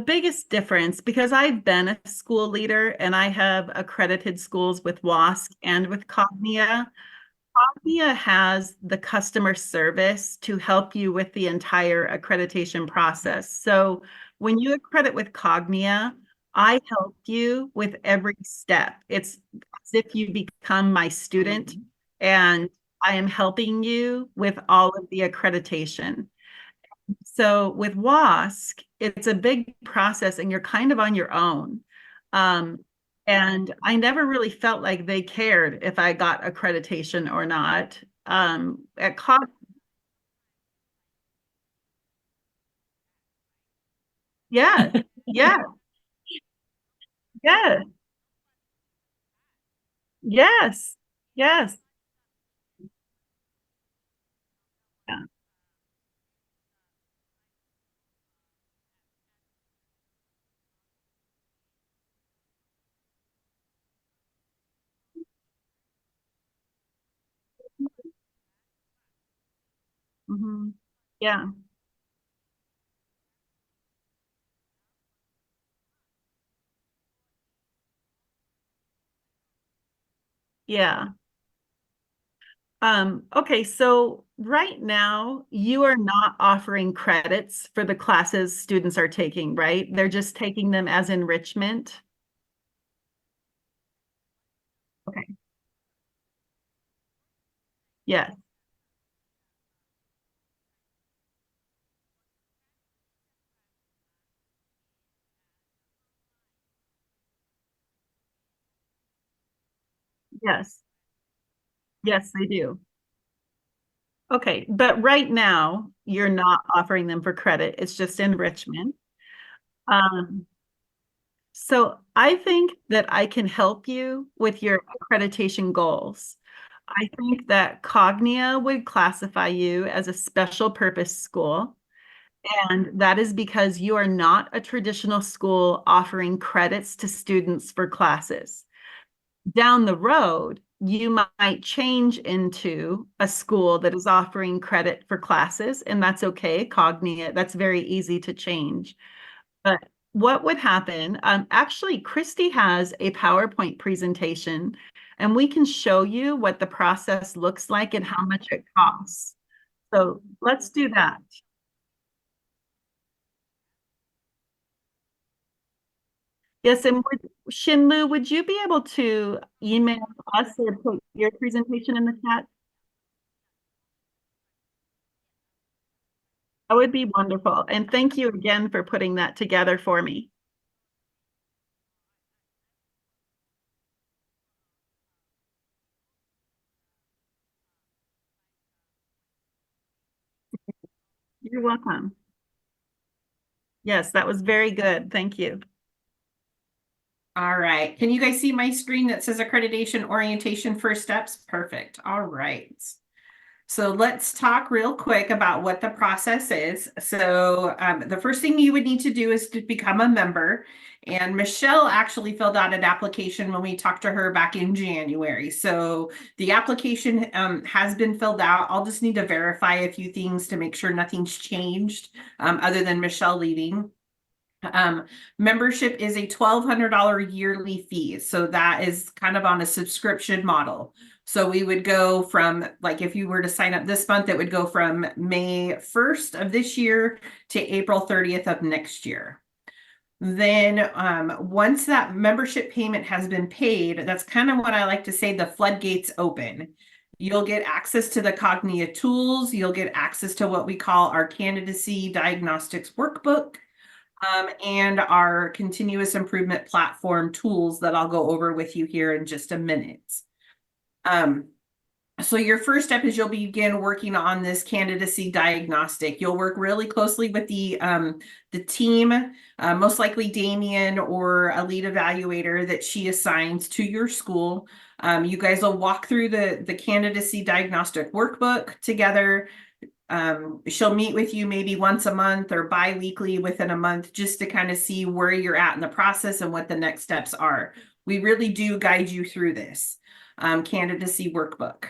biggest difference, because I've been a school leader and I have accredited schools with WASC and with Cognia. Cognia has the customer service to help you with the entire accreditation process. So when you accredit with Cognia, I help you with every step. It's as if you become my student, and I am helping you with all of the accreditation. So with WASC, it's a big process and you're kind of on your own. Um, and I never really felt like they cared if I got accreditation or not. At COG, yeah, yeah, yeah, yes, yes. Yeah. Mhm. Yeah, yeah. Okay, so right now you are not offering credits for the classes students are taking, right? They're just taking them as enrichment. Okay. Yes, yes, yes, they do. Okay, but right now you're not offering them for credit. It's just enrichment. Um, so I think that I can help you with your accreditation goals. I think that Cognia would classify you as a special purpose school. And that is because you are not a traditional school offering credits to students for classes. Down the road, you might change into a school that is offering credit for classes, and that's okay. Cognia, that's very easy to change. But what would happen? Actually, Christy has a PowerPoint presentation, and we can show you what the process looks like and how much it costs. So let's do that. Yes, and Shinlu, would you be able to email us or put your presentation in the chat? That would be wonderful. And thank you again for putting that together for me. You're welcome. Yes, that was very good. Thank you. All right. Can you guys see my screen that says accreditation orientation first steps? Perfect. All right. So let's talk real quick about what the process is. So the first thing you would need to do is to become a member. And Michelle actually filled out an application when we talked to her back in January. So the application has been filled out. I'll just need to verify a few things to make sure nothing's changed other than Michelle leaving. Um, Membership is a $1,200 yearly fee. So that is kind of on a subscription model. So we would go from, like, if you were to sign up this month, it would go from May 1st of this year to April 30th of next year. Then once that membership payment has been paid, that's kind of what I like to say, the floodgates open. You'll get access to the Cognia tools. You'll get access to what we call our candidacy diagnostics workbook, and our continuous improvement platform tools that I'll go over with you here in just a minute. Um, so your first step is you'll begin working on this candidacy diagnostic. You'll work really closely with the team, most likely Damien or a lead evaluator that she assigns to your school. You guys will walk through the candidacy diagnostic workbook together. She'll meet with you maybe once a month or bi-weekly within a month just to kind of see where you're at in the process and what the next steps are. We really do guide you through this candidacy workbook.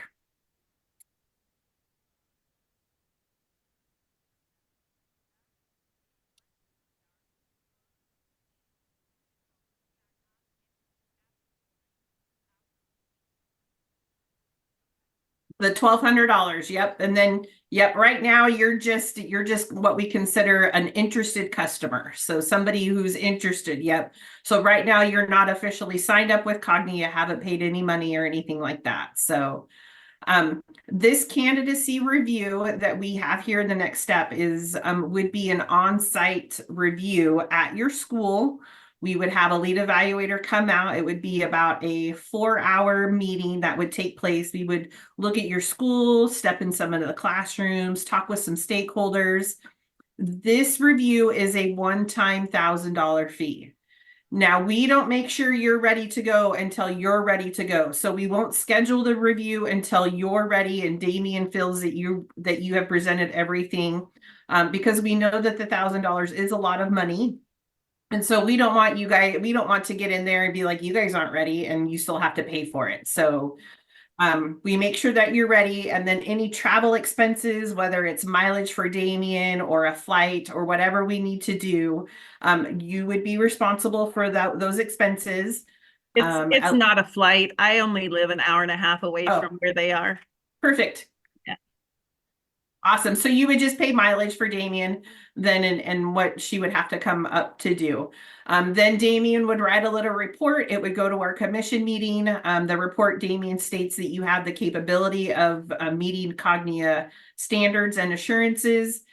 The $1,200, yep. And then, yep, right now you're just what we consider an interested customer. So somebody who's interested, yep. So right now you're not officially signed up with Cognia, haven't paid any money or anything like that. So this candidacy review that we have here, the next step is would be an on-site review at your school. We would have a lead evaluator come out. It would be about a 4-hour meeting that would take place. We would look at your school, step in some of the classrooms, talk with some stakeholders. This review is a one-time $1,000 fee. Now, we don't make sure you're ready to go until you're ready to go. So we won't schedule the review until you're ready and Damien feels that you have presented everything, because we know that the $1,000 is a lot of money. And so we don't want we don't want to get in there and be like, you guys aren't ready and you still have to pay for it. So we make sure that you're ready, and then any travel expenses, whether it's mileage for Damien or a flight or whatever we need to do, you would be responsible for those expenses. It's not a flight. I only live an hour and a half away Oh, from where they are. perfect. Yeah. Awesome. So you would just pay mileage for Damien then and what she would have to come up to do. Then Damien would write a little report. It would go to our commission meeting. The report, Damien states that you have the capability of meeting Cognia standards and assurances.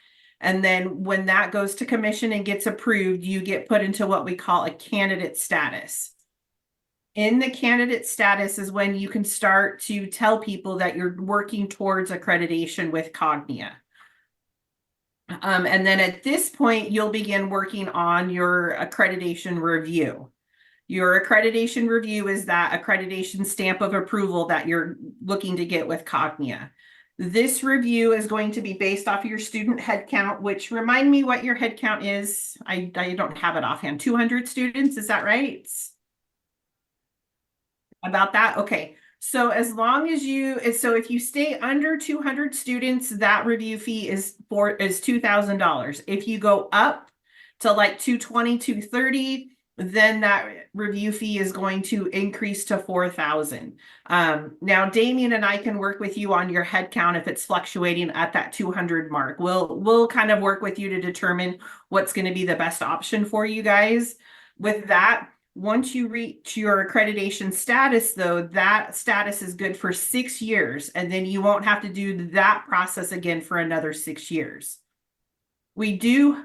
And then when that goes to commission and gets approved, you get put into what we call a candidate status. In the candidate status is when you can start to tell people that you're working towards accreditation with Cognia. And then at this point, you'll begin working on your accreditation review. Your accreditation review is that accreditation stamp of approval that you're looking to get with Cognia. This review is going to be based off of your student head count, which remind me what your head count is. I don't have it offhand. 200 students, is that right? About that? Okay. So as long as if you stay under 200 students, that review fee is $2,000. If you go up to like 220, 230, then that review fee is going to increase to 4,000. Now Damien and I can work with you on your head count if it's fluctuating at that 200 mark. We'll kind of work with you to determine what's going to be the best option for you guys. With that, once you reach your accreditation status, though, that status is good for 6 years, and then you won't have to do that process again for another 6 years. We do,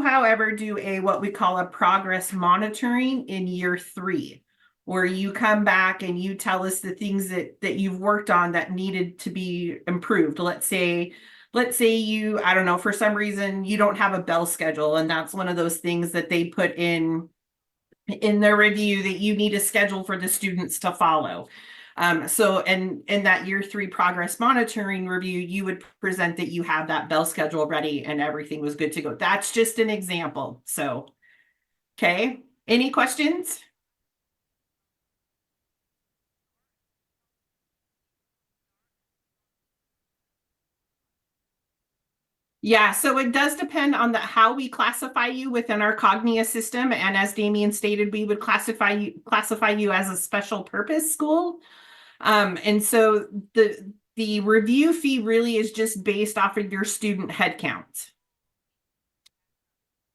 however, do what we call a progress monitoring in year 3, where you come back and you tell us the things that you've worked on that needed to be improved. Let's say you, I don't know, for some reason you don't have a bell schedule, and that's one of those things that they put in their review that you need a schedule for the students to follow. So in that year 3 progress monitoring review, you would present that you have that bell schedule ready and everything was good to go. That's just an example. So, okay. Any questions? Yeah, so it does depend on how we classify you within our Cognia system. And as Damien stated, we would classify you as a special purpose school. And so the review fee really is just based off of your student head count.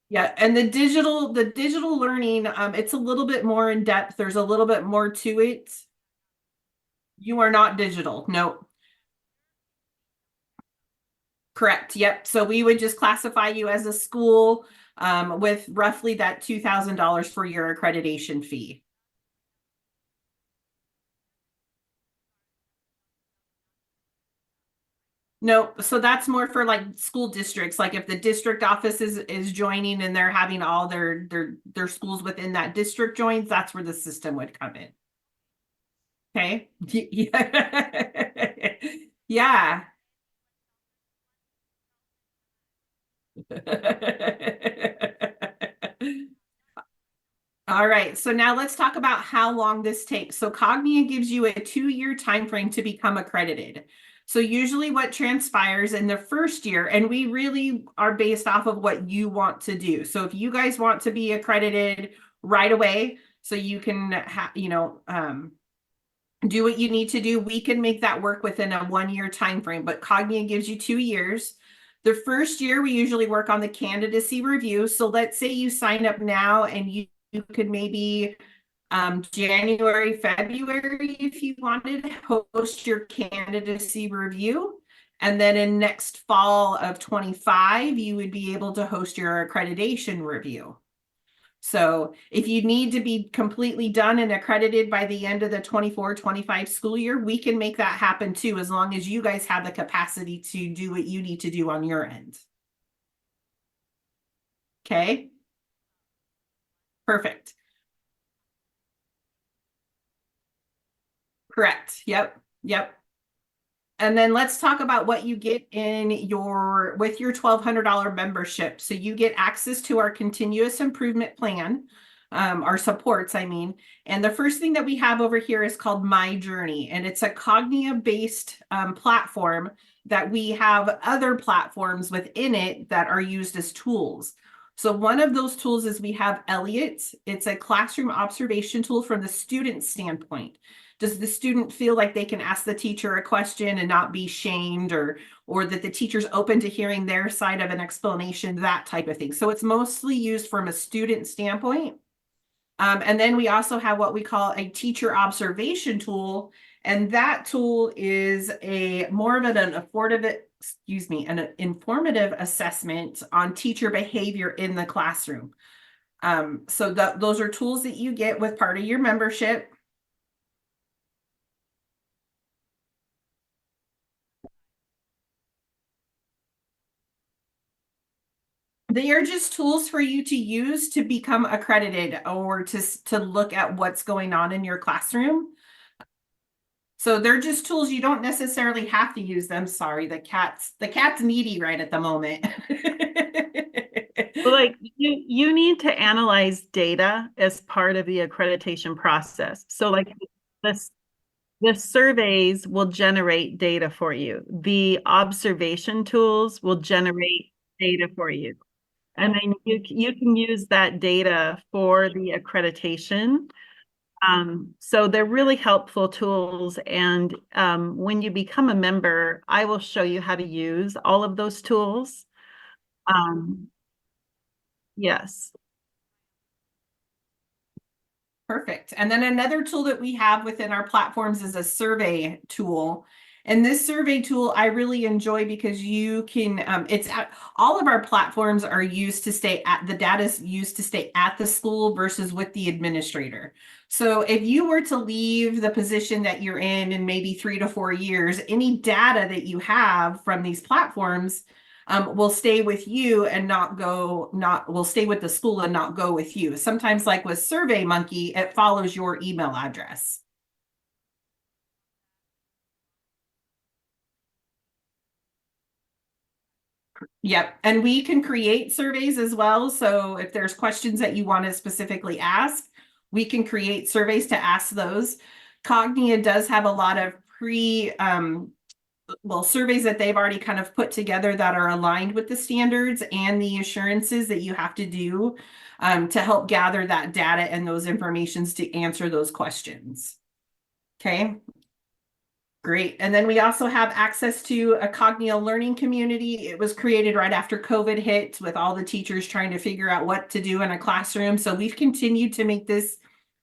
Yeah, and the digital learning, it's a little bit more in depth. There's a little bit more to it. You are not digital. No. Correct. Yep. So we would just classify you as a school with roughly that $2,000 for your accreditation fee. No, so that's more for like school districts. Like if the district office is joining and they're having all their schools within that district joins, that's where the system would come in. Okay. Yeah. All right, so now let's talk about how long this takes. So Cognia gives you a 2-year time frame to become accredited. So usually what transpires in the first year, and we really are based off of what you want to do. So if you guys want to be accredited right away, so you can do what you need to do. We can make that work within a 1 year time frame, but Cognia gives you 2 years. The first year, we usually work on the candidacy review. So let's say you sign up now and you could maybe January, February, if you wanted, host your candidacy review. And then in next fall of 25, you would be able to host your accreditation review. So if you need to be completely done and accredited by the end of the 24-25 school year, we can make that happen too, as long as you guys have the capacity to do what you need to do on your end. Okay, perfect. Correct. Yep. Yep. And then let's talk about what you get in your with your $1,200 membership. So you get access to our continuous improvement plan, our supports, I mean. And the first thing that we have over here is called My Journey, and it's a Cognia-based platform that we have other platforms within it that are used as tools. So one of those tools is we have Elliot. It's a classroom observation tool from the student standpoint. Does the student feel like they can ask the teacher a question and not be shamed, or that the teacher's open to hearing their side of an explanation, that type of thing? So it's mostly used from a student standpoint. And then we also have what we call a teacher observation tool. And that tool is a more of an informative assessment on teacher behavior in the classroom. So those are tools that you get with part of your membership. They are just tools for you to use to become accredited or to look at what's going on in your classroom. So they're just tools. You don't necessarily have to use them. Sorry, the cat's needy right at the moment. Well, like you need to analyze data as part of the accreditation process. So like this the surveys will generate data for you. The observation tools will generate data for you. And then you can use that data for the accreditation. So they're really helpful tools. And when you become a member, I will show you how to use all of those tools. Um, yes. Perfect. And then another tool that we have within our platforms is a survey tool. And this survey tool I really enjoy because you can, all of our platforms are used to stay at, the data is used to stay at the school versus with the administrator. So if you were to leave the position that you're in maybe 3 to 4 years, any data that you have from these platforms will stay with you and will stay with the school and not go with you. Sometimes, like with SurveyMonkey, it follows your email address. Yep. And we can create surveys as well. So if there's questions that you want to specifically ask, we can create surveys to ask those. Cognia does have a lot of surveys that they've already kind of put together that are aligned with the standards and the assurances that you have to do to help gather that data and those informations to answer those questions. Okay. Great. And then we also have access to a Cognia learning community. It was created right after COVID hit with all the teachers trying to figure out what to do in a classroom. So we've continued to make this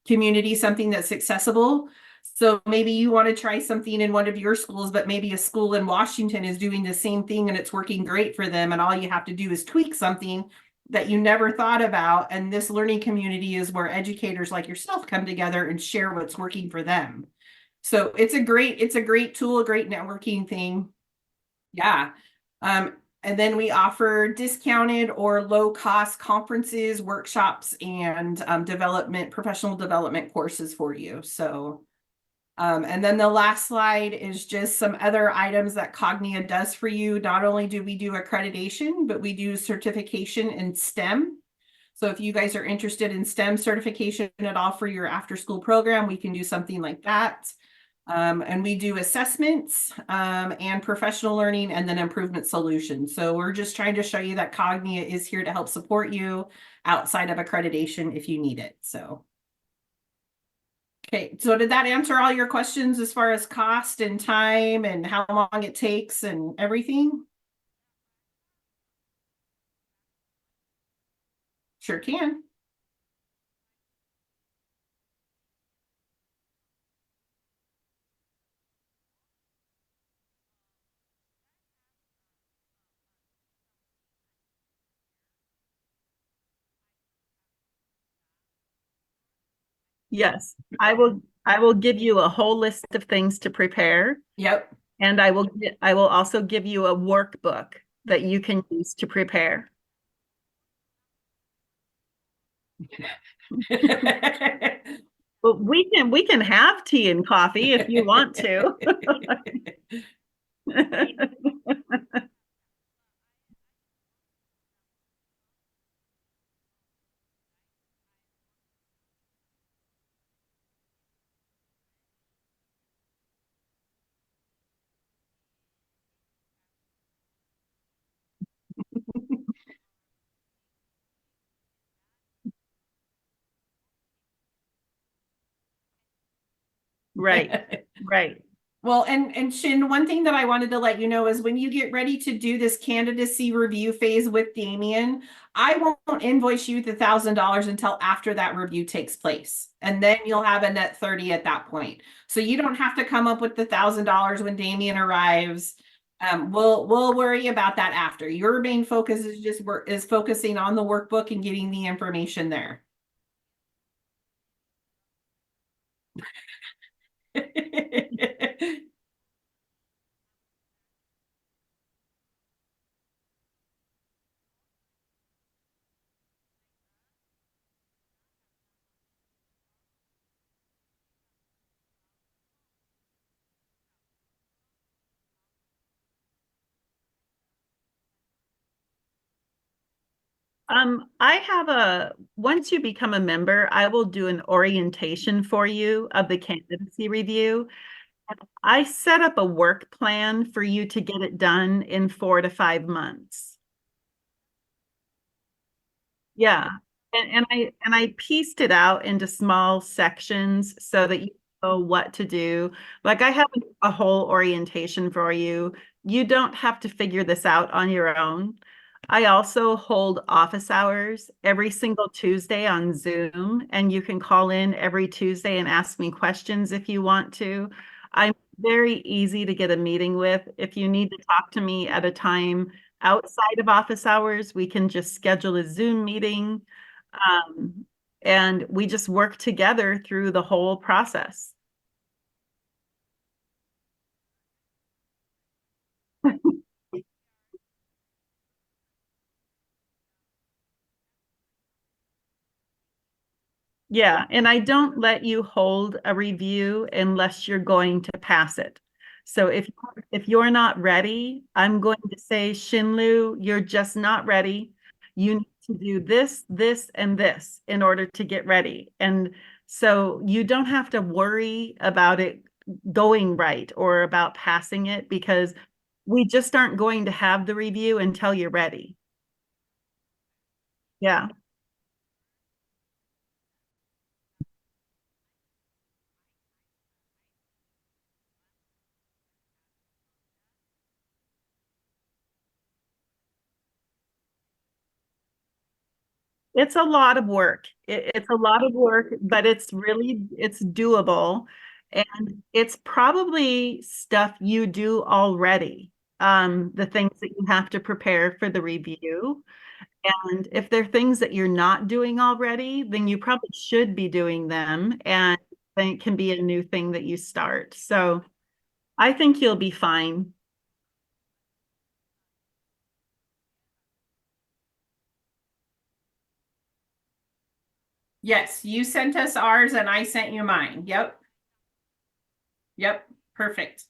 community something that's accessible. So maybe you want to try something in one of your schools, but maybe a school in Washington is doing the same thing and it's working great for them. And all you have to do is tweak something that you never thought about. And this learning community is where educators like yourself come together and share what's working for them. So it's a great tool, a great networking thing. Yeah. And then we offer discounted or low cost conferences, workshops, and professional development courses for you. So, and then the last slide is just some other items that Cognia does for you. Not only do we do accreditation, but we do certification in STEM. So if you guys are interested in STEM certification at all for your after school program, we can do something like that. And we do assessments and professional learning and then improvement solutions. So we're just trying to show you that Cognia is here to help support you outside of accreditation if you need it. So, Okay, so did that answer all your questions as far as cost and time and how long it takes and everything? Sure can. Yes, I will give you a whole list of things to prepare, Yep. and I will also give you a workbook that you can use to prepare. But we can have tea and coffee if you want to. Right, right. Well, and Shin, one thing that I wanted to let you know is when you get ready to do this candidacy review phase with Damien, I won't invoice you the $1,000 until after that review takes place. And then you'll have a net 30 at that point. So you don't have to come up with the $1,000 when Damien arrives. We'll worry about that after. Your main focus is just is focusing on the workbook and getting the information there. Once you become a member, I will do an orientation for you of the candidacy review. I set up a work plan for you to get it done in 4 to 5 months. Yeah. And I pieced it out into small sections so that you know what to do. Like I have a whole orientation for you. You don't have to figure this out on your own. I also hold office hours every single Tuesday on Zoom, and you can call in every Tuesday and ask me questions if you want to. I'm very easy to get a meeting with. If you need to talk to me at a time outside of office hours, we can just schedule a Zoom meeting. Um, and we just work together through the whole process. Yeah, and I don't let you hold a review unless you're going to pass it. So if you're not ready, I'm going to say, Shinlu, you're just not ready. You need to do this, this, and this in order to get ready. And so you don't have to worry about it going right or about passing it because we just aren't going to have the review until you're ready. Yeah. It's a lot of work. It's a lot of work, but it's doable. And it's probably stuff you do already. The things that you have to prepare for the review. And if there are things that you're not doing already, then you probably should be doing them. And then it can be a new thing that you start. So I think you'll be fine. Yes, you sent us ours and I sent you mine. Yep. Yep. Perfect.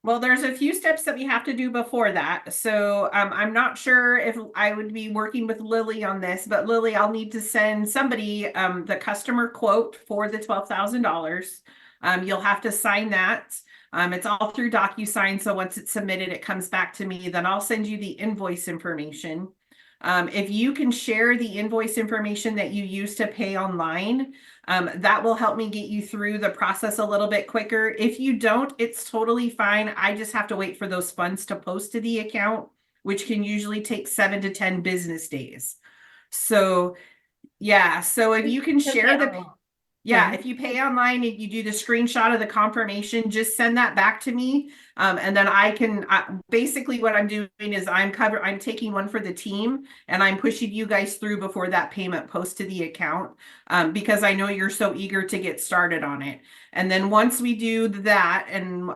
Well, there's a few steps that we have to do before that. So I'm not sure if I would be working with Lily on this, but Lily, I'll need to send somebody the customer quote for the $12,000. You'll have to sign that. It's all through DocuSign. So once it's submitted, it comes back to me. Then I'll send you the invoice information. If you can share the invoice information that you use to pay online, that will help me get you through the process a little bit quicker. If you don't, it's totally fine. I just have to wait for those funds to post to the account, which can usually take 7 to 10 business days. So yeah, so if you can share the, yeah, if you pay online and you do the screenshot of the confirmation, just send that back to me. And then I can, basically what I'm doing is I'm taking one for the team and I'm pushing you guys through before that payment posts to the account. Because I know you're so eager to get started on it. And then once we do that and,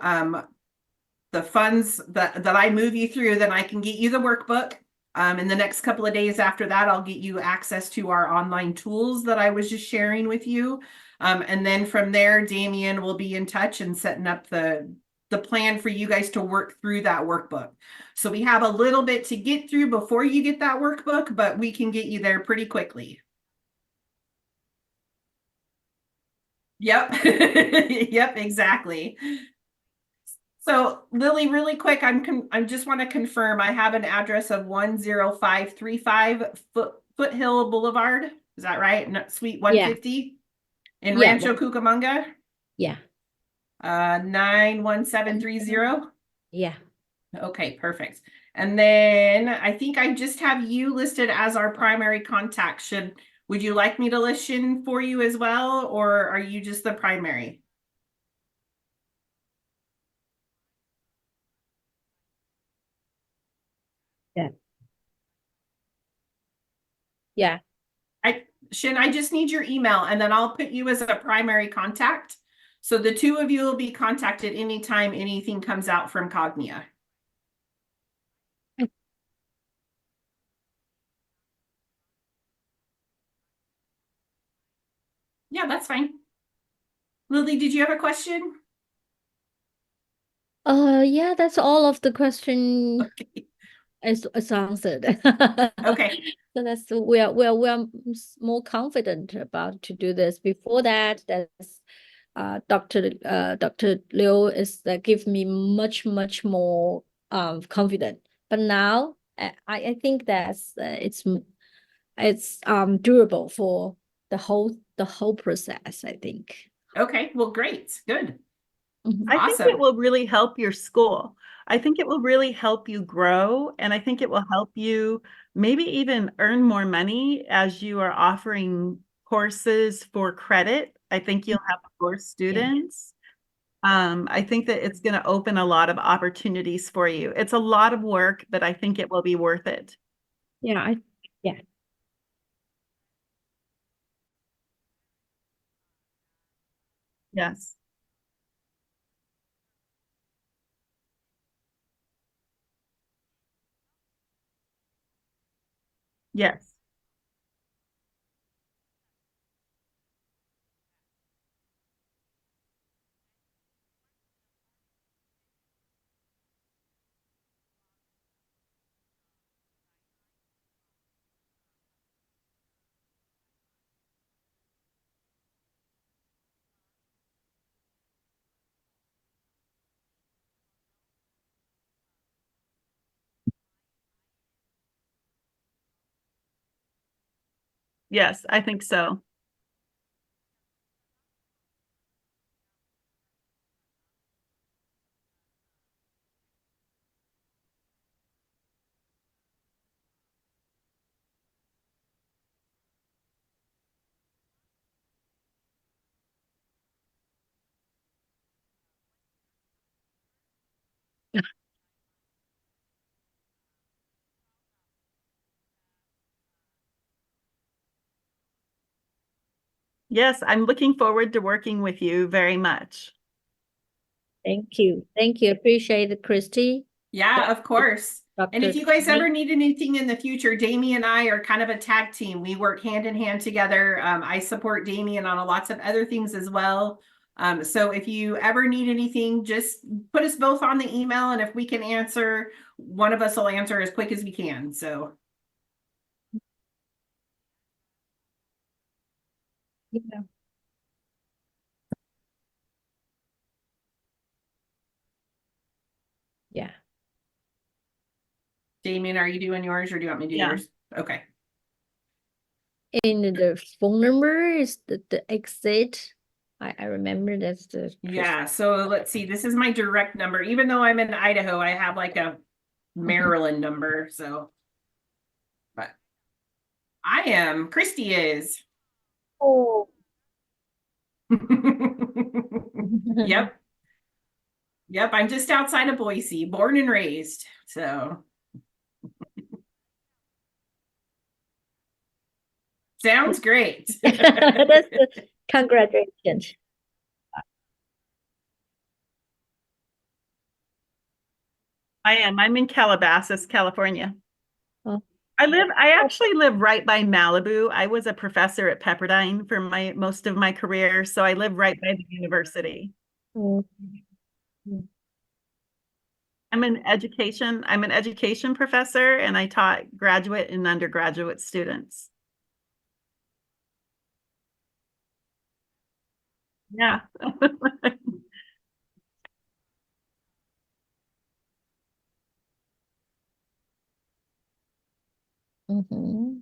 the funds that I move you through, then I can get you the workbook. In the next couple of days after that, I'll get you access to our online tools that I was just sharing with you. And then from there, Damien will be in touch and setting up the plan for you guys to work through that workbook. So we have a little bit to get through before you get that workbook, but we can get you there pretty quickly. Yep. Yep, exactly. So Lily, really quick, I just want to confirm I have an address of 10535 Foothill Boulevard. Is that right? Suite Yeah, 150 in yeah, Rancho Cucamonga, yeah, 91730. yeah. Okay, perfect. And then I think I just have you listed as our primary contact. Would you like me to listen for you as well, or are you just the primary? Yeah. Yeah. I just need your email and then I'll put you as a primary contact. So the two of you will be contacted anytime anything comes out from Cognia. Yeah, that's fine. Lily, did you have a question? Yeah, that's all of the question Okay. is answered. Okay. So that's we're more confident about to do this. Before that, that's Dr. Liu is give me much more confident. But now I think that's it's durable for the whole process, I think. Okay. Well, great. Good. Mhm. I think it Awesome. will really help your school. I think it will really help you grow, and I think it will help you maybe even earn more money as you are offering courses for credit. I think you'll have more Yeah. students. I think that it's going to open a lot of opportunities for you. It's a lot of work, but I think it will be worth it. Yeah, yeah. Yes. Yes. Yes, I think so. Yes, I'm looking forward to working with you very much. Thank you. Thank you. Appreciate it, Christy. Yeah, of course. And if Dr. you guys ever Tony. need anything in the future, Damien and I are kind of a tag team. We work hand in hand together. I support Damien on lots of other things as well. So if you ever need anything, just put us both on the email, and if we can answer, one of us will answer as quick as we can. So Yeah. Yeah. Damien, are you doing yours or do you want me to do Yeah. yours? Okay. And the phone number is the exit. I remember that's the Yeah, so let's see. This is my direct number. Even though I'm in Idaho, I have like a Maryland number, so but I am. Christy is. Oh. Yep. Yep, I'm just outside of Boise, born and raised. So sounds great. That's the congratulations. I am. I'm in Calabasas, California. Oh. I actually live right by Malibu. I was a professor at Pepperdine for most of my career, so I live right by the university. Oh. I'm an education professor and I taught graduate and undergraduate students. Yeah. Mhm.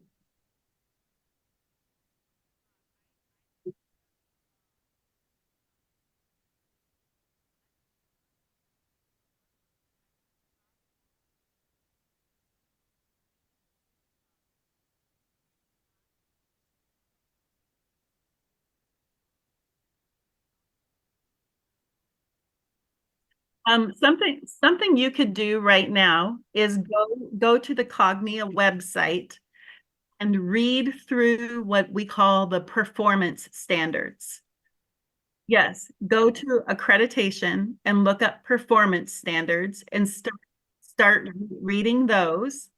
Something you could do right now is go to the Cognia website and read through what we call the performance standards. Yes, go to accreditation and look up performance standards and start reading those.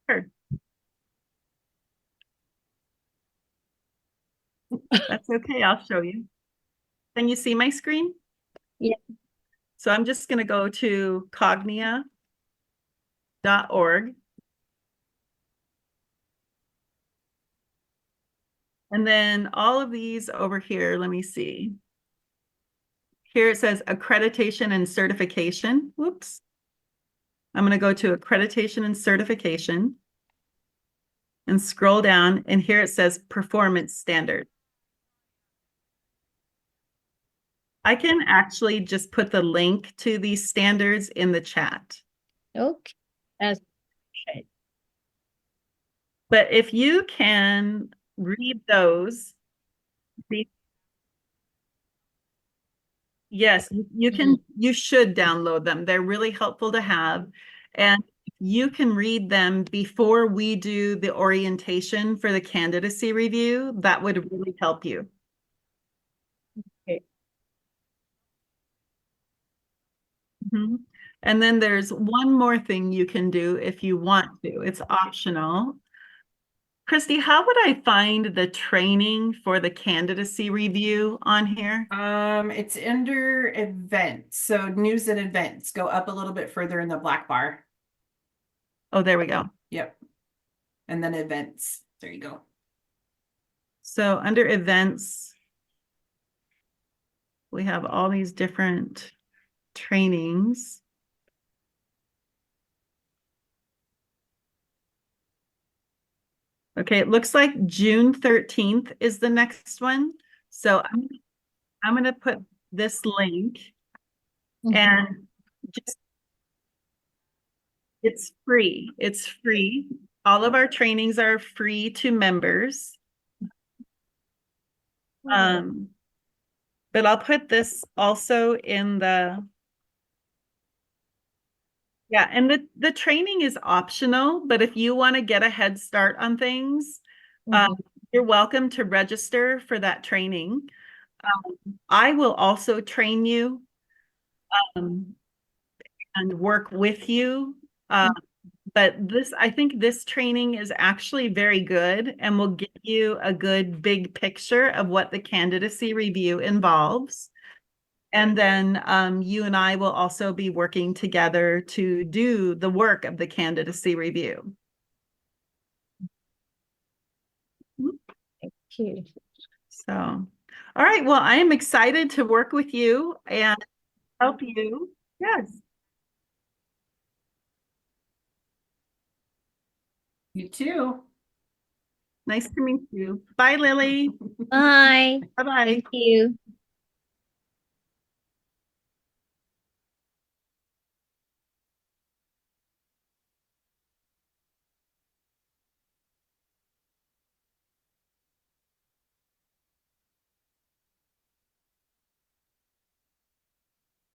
Sure, that's okay. I'll show you. Can you see my screen? Yeah. So I'm just going to go to cognia.org. And then all of these over here, let me see. Here it says accreditation and certification. Whoops. I'm going to go to accreditation and certification and scroll down. And here it says performance standard. I can actually just put the link to these standards in the chat. Okay. That's great. But if you can read those, yes, you should download them. They're really helpful to have. And you can read them before we do the orientation for the candidacy review. That would really help you. Okay. Mhm. And then there's one more thing you can do if you want to. It's optional. Christy, how would I find the training for the candidacy review on here? It's under events. So news and events. Go up a little bit further in the black bar. Oh, there we go. Yep. And then events. There you go. So under events, we have all these different trainings. Okay, it looks like June 13th is the next one. So I'm going to put this link and just it's free. It's free. All of our trainings are free to members. But I'll put this also in yeah, and the training is optional, but if you want to get a head start on things, you're welcome to register for that training. I will also train you and work with you. But I think this training is actually very good and will give you a good big picture of what the candidacy review involves. And then you and I will also be working together to do the work of the candidacy review. Thank you. So, All right, well, I am excited to work with you and help you. Yes, You too. nice to meet you. Bye, Lily. Bye. Bye-bye. Thank you.